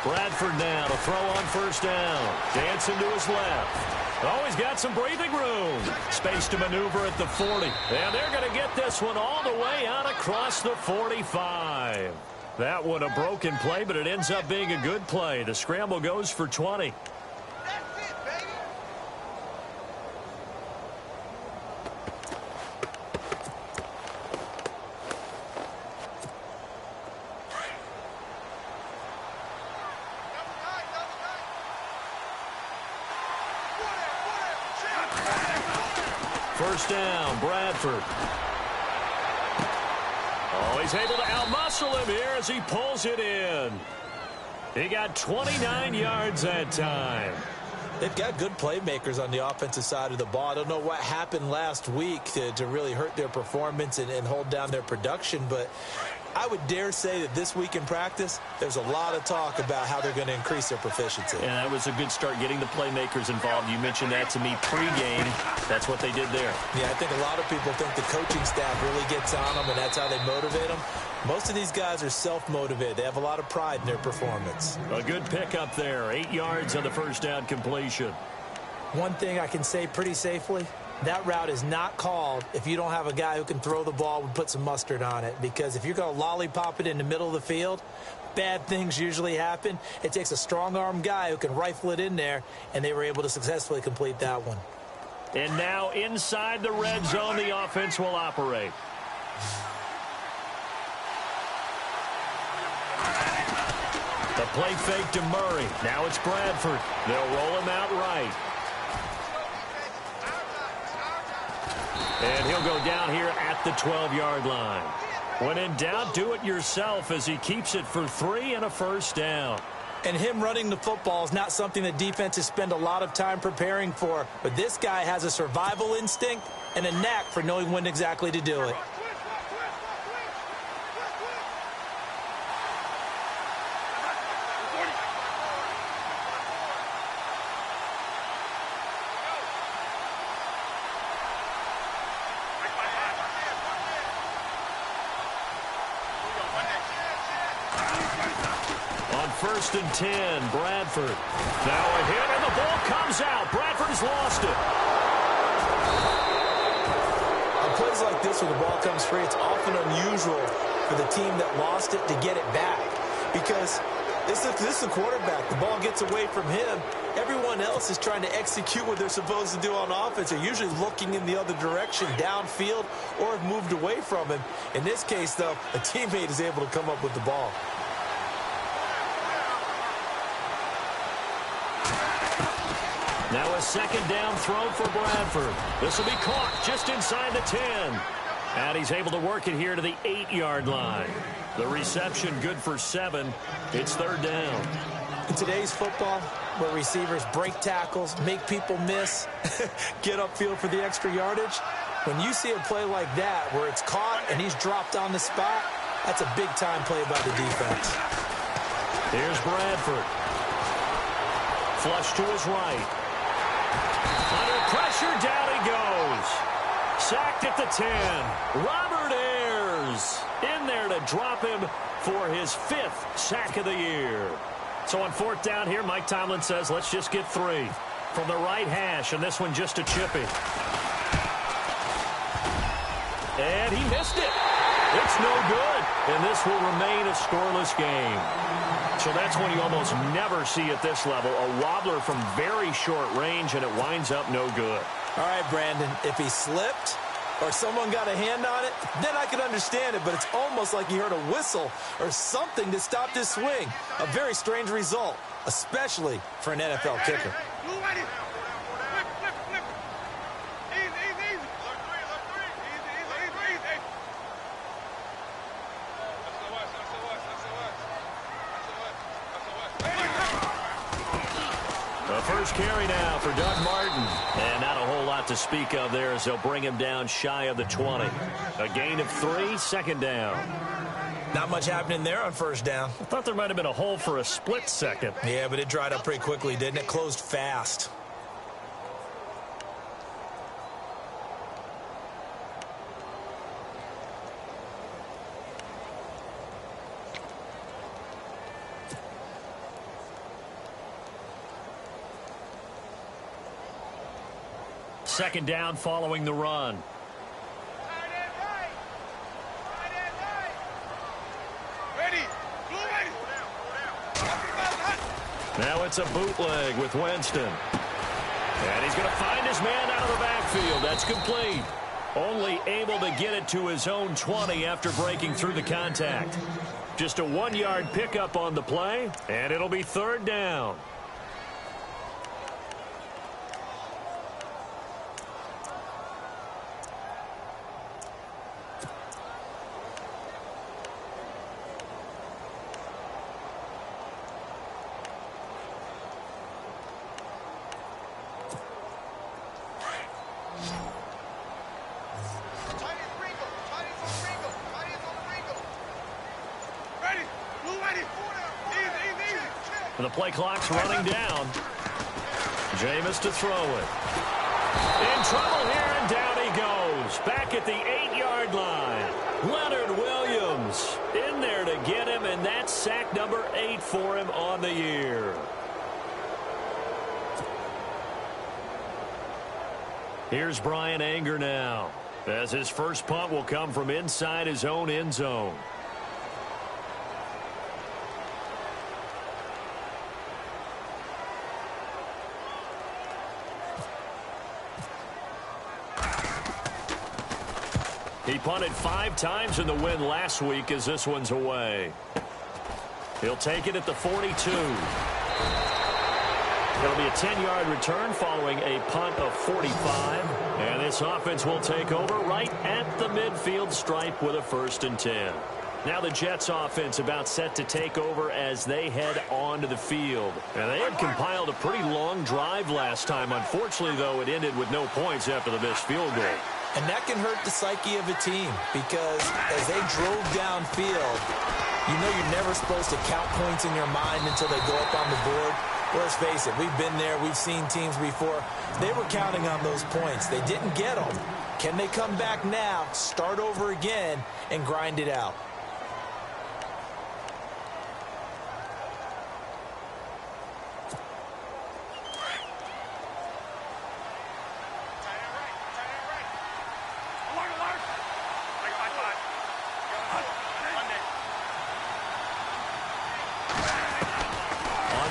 Bradford now to throw on first down. Dancing to his left. Oh, he's got some breathing room. Space to maneuver at the 40. And they're going to get this one all the way out across the 45. That one a broken play, but it ends up being a good play. The scramble goes for 20. First down, Bradford. Oh, he's able to outmuscle him here as he pulls it in. He got 29 yards that time. They've got good playmakers on the offensive side of the ball. I don't know what happened last week to really hurt their performance and hold down their production, but I would dare say that this week in practice, there's a lot of talk about how they're going to increase their proficiency. And that was a good start, getting the playmakers involved. You mentioned that to me pregame. That's what they did there. Yeah, I think a lot of people think the coaching staff really gets on them, and that's how they motivate them. Most of these guys are self-motivated. They have a lot of pride in their performance. A good pickup there. 8 yards on the first down completion. One thing I can say pretty safely, that route is not called if you don't have a guy who can throw the ball and put some mustard on it. Because if you're going to lollipop it in the middle of the field, bad things usually happen. It takes a strong-arm guy who can rifle it in there, and they were able to successfully complete that one. And now inside the red zone, the offense will operate. The play fake to Murray. Now it's Bradford. They'll roll him out right. And he'll go down here at the 12-yard line. When in doubt, do it yourself as he keeps it for 3 and a first down. And him running the football is not something that defenses spend a lot of time preparing for. But this guy has a survival instinct and a knack for knowing when exactly to do it. First and 10, Bradford. Now a hit, and the ball comes out. Bradford's lost it. On plays like this where the ball comes free, it's often unusual for the team that lost it to get it back. Because this is the quarterback. The ball gets away from him. Everyone else is trying to execute what they're supposed to do on offense. They're usually looking in the other direction, downfield, or have moved away from him. In this case, though, a teammate is able to come up with the ball. Now a second down throw for Bradford. This will be caught just inside the 10. And he's able to work it here to the 8-yard line. The reception good for 7. It's third down. In today's football, where receivers break tackles, make people miss, get upfield for the extra yardage, when you see a play like that where it's caught and he's dropped on the spot, that's a big-time play by the defense. Here's Bradford. Flush to his right. Under pressure, down he goes. Sacked at the 10. Robert Ayers in there to drop him for his 5th sack of the year. So on fourth down here, Mike Tomlin says, let's just get 3. From the right hash, and this one just a chippy. And he missed it. It's no good. And this will remain a scoreless game. So that's when you almost never see at this level. A wobbler from very short range, and it winds up no good. All right, Brandon, if he slipped or someone got a hand on it, then I could understand it. But it's almost like he heard a whistle or something that stopped his swing. A very strange result, especially for an NFL kicker. First carry now for Doug Martin. And not a whole lot to speak of there as they'll bring him down shy of the 20. A gain of 3, second down. Not much happening there on first down. I thought there might have been a hole for a split second. Yeah, but it dried up pretty quickly, didn't it? Closed fast. second down following the run. Now it's a bootleg with Winston. And he's going to find his man out of the backfield. That's complete. Only able to get it to his own 20 after breaking through the contact. Just a 1-yard pickup on the play, and it'll be third down. And the play clock's running down. Jameis to throw it. In trouble here, and down he goes. Back at the 8-yard line. Leonard Williams in there to get him, and that's sack number 8 for him on the year. Here's Brian Anger now, as his first punt will come from inside his own end zone. He punted 5 times in the win last week as this one's away. He'll take it at the 42. It'll be a 10-yard return following a punt of 45. And this offense will take over right at the midfield stripe with a 1st and 10. Now the Jets offense about set to take over as they head onto the field. And they had compiled a pretty long drive last time. Unfortunately, though, it ended with no points after the missed field goal. And that can hurt the psyche of a team because as they drove downfield, you know you're never supposed to count points in your mind until they go up on the board. Well, let's face it, we've been there, we've seen teams before. They were counting on those points. They didn't get them. Can they come back now, start over again, and grind it out?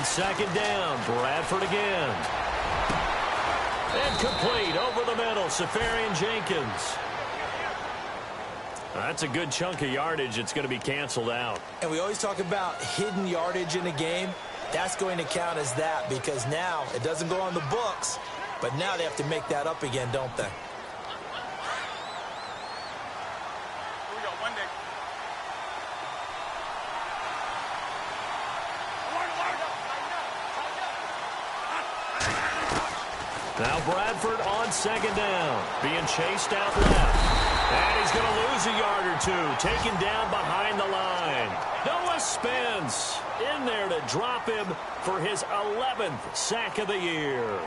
Second down, Bradford again. And complete over the middle, Safarian Jenkins. That's a good chunk of yardage. It's going to be canceled out. And we always talk about hidden yardage in a game. That's going to count as that because now it doesn't go on the books, but now they have to make that up again, don't they? Now Bradford on second down, being chased out left. And he's going to lose a yard or two, taken down behind the line. Noah Spence in there to drop him for his 11th sack of the year.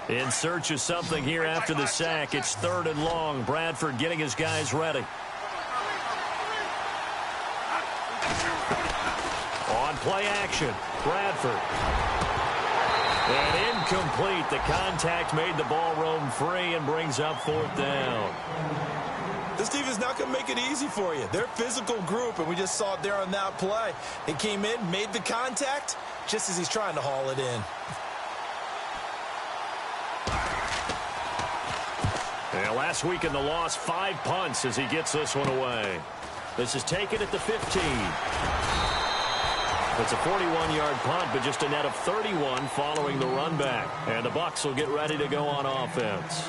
In search of something here after the sack. It's 3rd and long. Bradford getting his guys ready. On play action, Bradford. And incomplete. The contact made the ball roam free and brings up 4th down. This team is not going to make it easy for you. They're a physical group, and we just saw it there on that play. They came in, made the contact, just as he's trying to haul it in. And last week in the loss, 5 punts as he gets this one away. This is taken at the 15. It's a 41-yard punt, but just a net of 31 following the run back. And the Bucs will get ready to go on offense.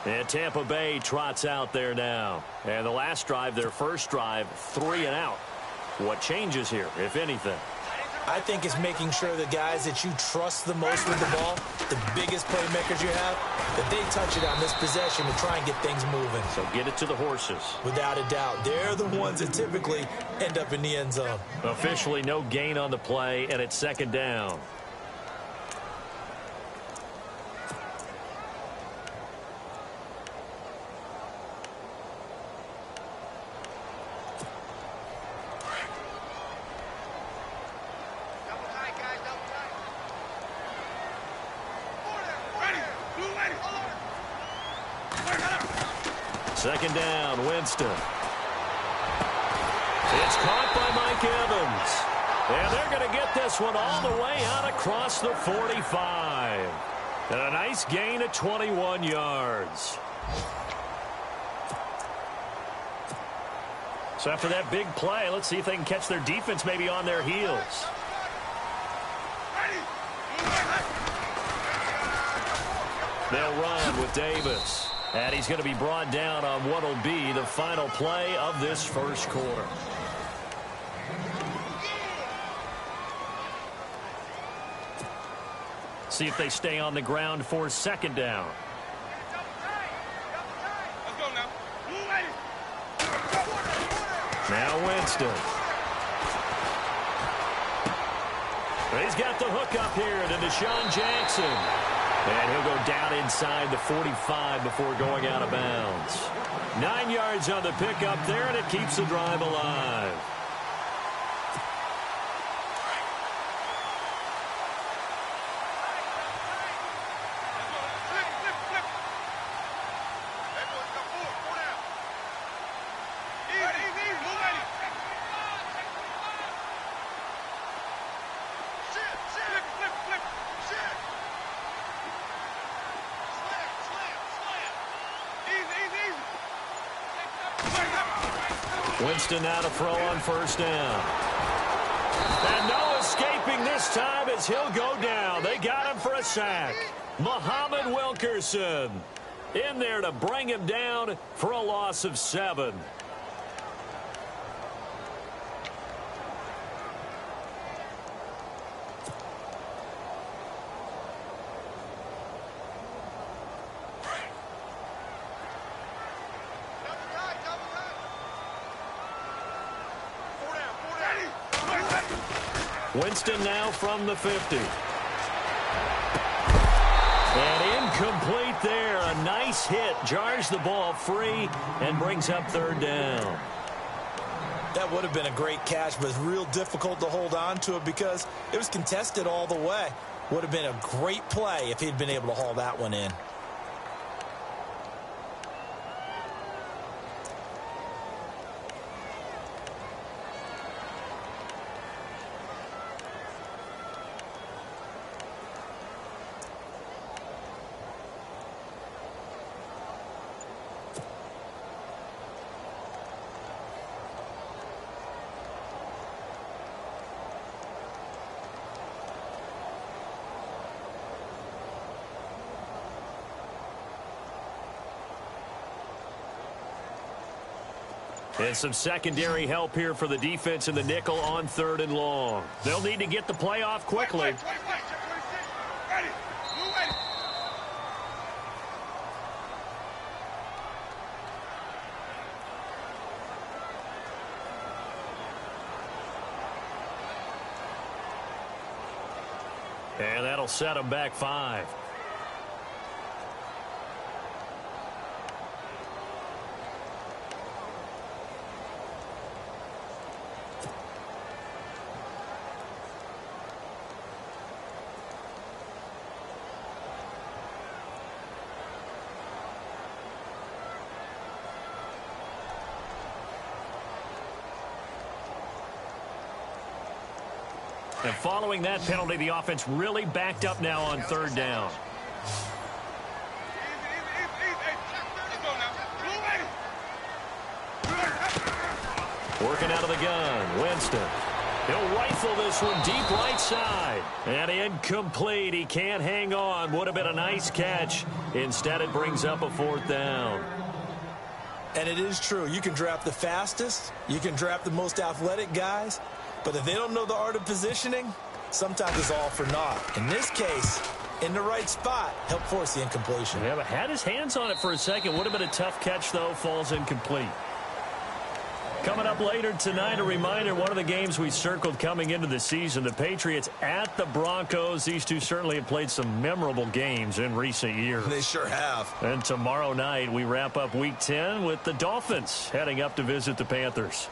And Tampa Bay trots out there now. And the last drive, their first drive, 3 and out. What changes here, if anything? I think it's making sure the guys that you trust the most with the ball, the biggest playmakers you have, that they touch it on this possession to try and get things moving. So get it to the horses. Without a doubt. They're the ones that typically end up in the end zone. Officially no gain on the play, and it's 2nd down. Second down, Winston. It's caught by Mike Evans. And they're going to get this one all the way out across the 45. And a nice gain of 21 yards. So after that big play, let's see if they can catch their defense maybe on their heels. They'll run with Davis. And he's going to be brought down on what will be the final play of this first quarter. See if they stay on the ground for second down. Now Winston. He's got the hook up here to Deshaun Jackson. And he'll go down inside the 45 before going out of bounds. 9 yards on the pickup there, and it keeps the drive alive. Winston now to throw on first down. And no escaping this time as he'll go down. They got him for a sack. Muhammad Wilkerson in there to bring him down for a loss of 7. Winston now from the 50. And incomplete there. A nice hit. Jars the ball free and brings up third down. That would have been a great catch, but it's real difficult to hold on to it because it was contested all the way. Would have been a great play if he'd been able to haul that one in. And some secondary help here for the defense in the nickel on 3rd and long. They'll need to get the play off quickly. And that'll set them back 5. And following that penalty, the offense really backed up now on 3rd down. Working out of the gun, Winston. He'll rifle this one deep right side. And incomplete. He can't hang on. Would have been a nice catch. Instead, it brings up a 4th down. And it is true. You can draft the fastest. You can draft the most athletic guys. But if they don't know the art of positioning, sometimes it's all for naught. In this case, in the right spot, helped force the incompletion. Yeah, but had his hands on it for a second. Would have been a tough catch, though. Falls incomplete. Coming up later tonight, a reminder, one of the games we circled coming into the season, the Patriots at the Broncos. These two certainly have played some memorable games in recent years. They sure have. And tomorrow night, we wrap up Week 10 with the Dolphins heading up to visit the Panthers.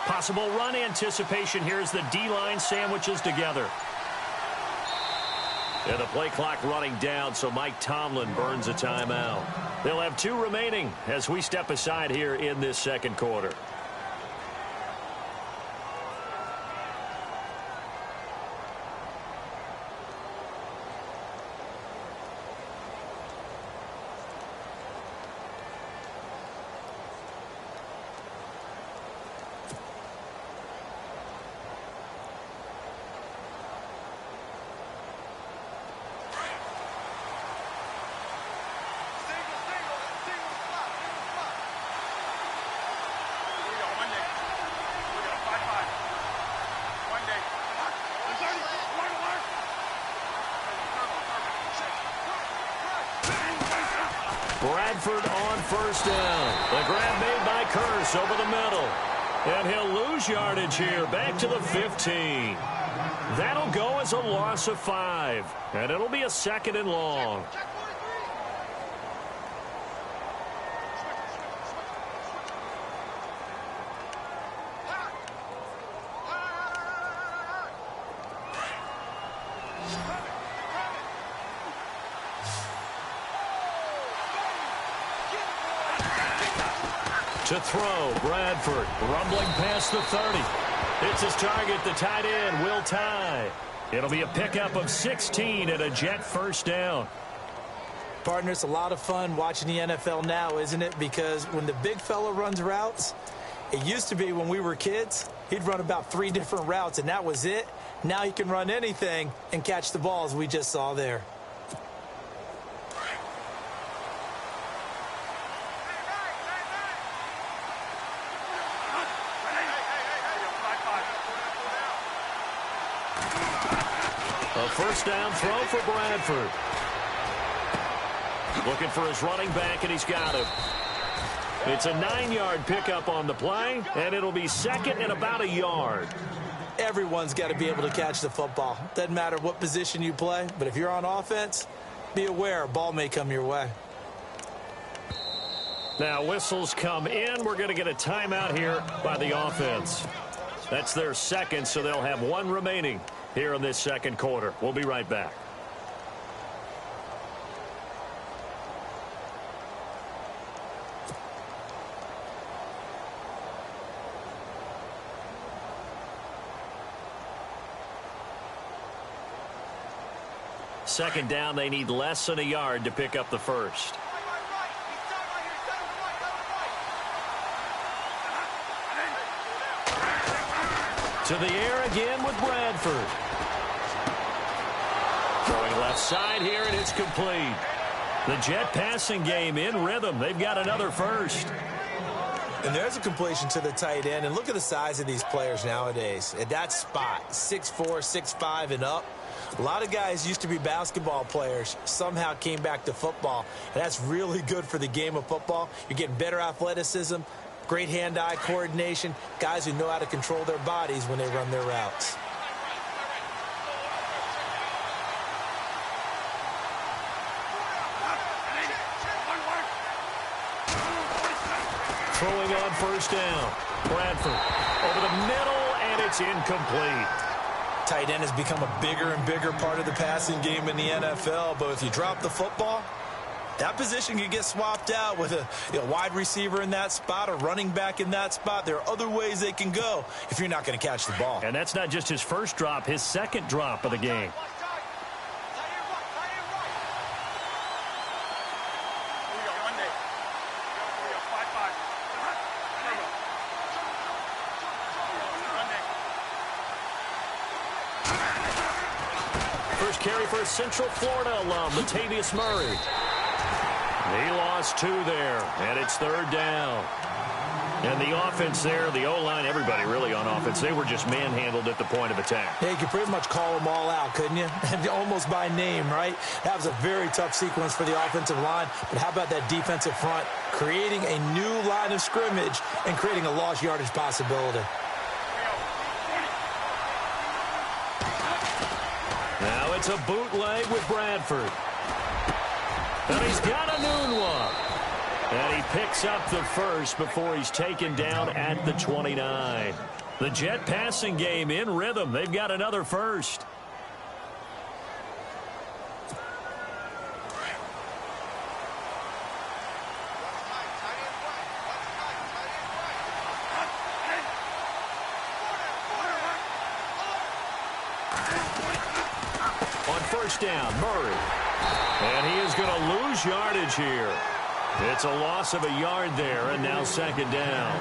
Possible run anticipation here as the D-line sandwiches together. And the play clock running down, so Mike Tomlin burns a timeout. They'll have 2 remaining as we step aside here in this second quarter. Bradford on first down. The grab made by Curse over the middle. And he'll lose yardage here, back to the 15. That'll go as a loss of 5. And it'll be a 2nd and long. To throw, Bradford, rumbling past the 30. It's his target, the tight end, Will Tye. It'll be a pickup of 16 and a Jet first down. Partner, it's a lot of fun watching the NFL now, isn't it? Because when the big fella runs routes, it used to be when we were kids, he'd run about 3 different routes, and that was it. Now he can run anything and catch the balls we just saw there. A first down throw for Bradford. Looking for his running back, and he's got him. It's a 9-yard pickup on the play, and it'll be 2nd and about a yard. Everyone's got to be able to catch the football. Doesn't matter what position you play, but if you're on offense, be aware a ball may come your way. Now whistles come in. We're going to get a timeout here by the offense. That's their 2nd, so they'll have 1 remaining here in this second quarter. We'll be right back. Second down, they need less than a yard to pick up the first. To the air again with Bradford. Throwing left side here, and it's complete. The Jet passing game in rhythm. They've got another first. And there's a completion to the tight end. And look at the size of these players nowadays. At that spot, 6'4", 6'5", and up. A lot of guys used to be basketball players, somehow came back to football. And that's really good for the game of football. You're getting better athleticism, great hand-eye coordination, guys who know how to control their bodies when they run their routes. Throwing on first down. Bradford over the middle, and it's incomplete. Tight end has become a bigger and bigger part of the passing game in the NFL, but if you drop the football, that position can get swapped out with a wide receiver in that spot, a running back in that spot. There are other ways they can go if you're not going to catch the ball. And that's not just his first drop, his 2nd drop of the game. First carry for a Central Florida alum, Latavius Murray. He lost 2 there, and it's 3rd down. And the offense there, the O-line, everybody really on offense, they were just manhandled at the point of attack. Yeah, you could pretty much call them all out, couldn't you? Almost by name, right? That was a very tough sequence for the offensive line. But how about that defensive front creating a new line of scrimmage and creating a lost yardage possibility? Now it's a bootleg with Bradford. And he's got a noon one. And he picks up the first before he's taken down at the 29. The Jet passing game in rhythm. They've got another first. On first down, Murray. And he is going to lose yardage here. It's a loss of a yard there, and now second down.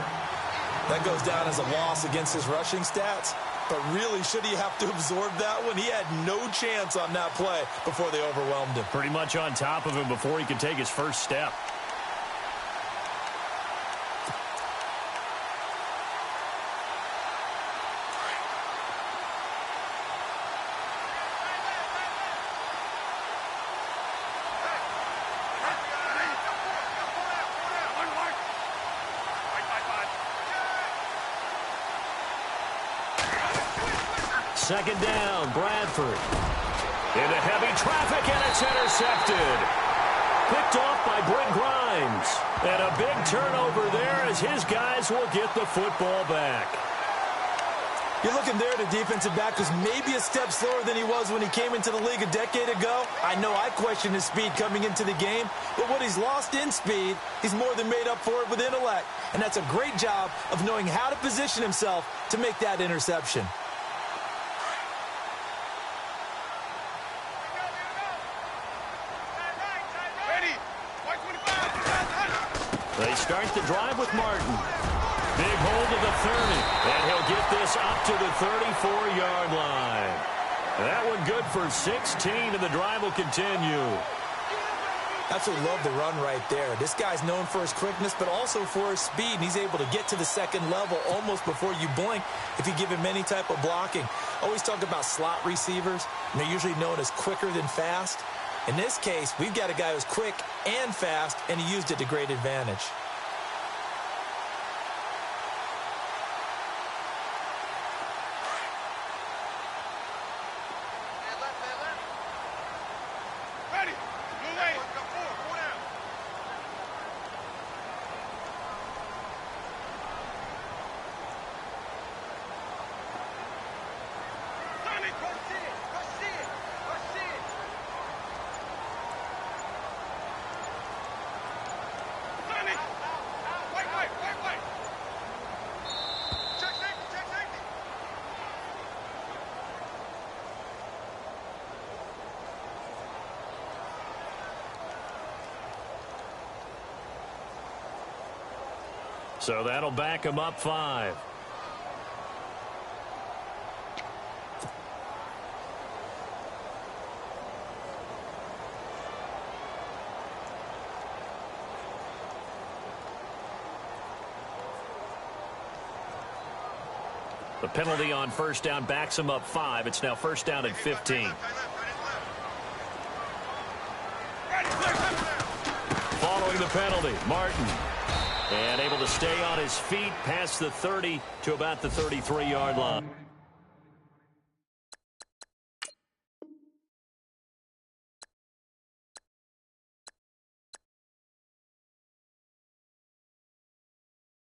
That goes down as a loss against his rushing stats. But really, should he have to absorb that one? He had no chance on that play before they overwhelmed him. Pretty much on top of him before he could take his first step. Second down, Bradford. Into heavy traffic, and it's intercepted. Picked off by Brent Grimes. And a big turnover there as his guys will get the football back. You're looking there, the defensive back was maybe a step slower than he was when he came into the league a decade ago. I know I questioned his speed coming into the game, but what he's lost in speed, he's more than made up for it with intellect. And that's a great job of knowing how to position himself to make that interception. They start the drive with Martin. Big hold to the 30, and he'll get this up to the 34-yard line. That one good for 16, and the drive will continue. Absolutely love the run right there. This guy's known for his quickness, but also for his speed, and he's able to get to the second level almost before you blink if you give him any type of blocking. Always talk about slot receivers, and they're usually known as quicker than fast. In this case, we've got a guy who's quick and fast, and he used it to great advantage. So that'll back him up 5. The penalty on first down backs him up 5. It's now first down at 15. Following the penalty, Martin. And able to stay on his feet past the 30 to about the 33-yard line.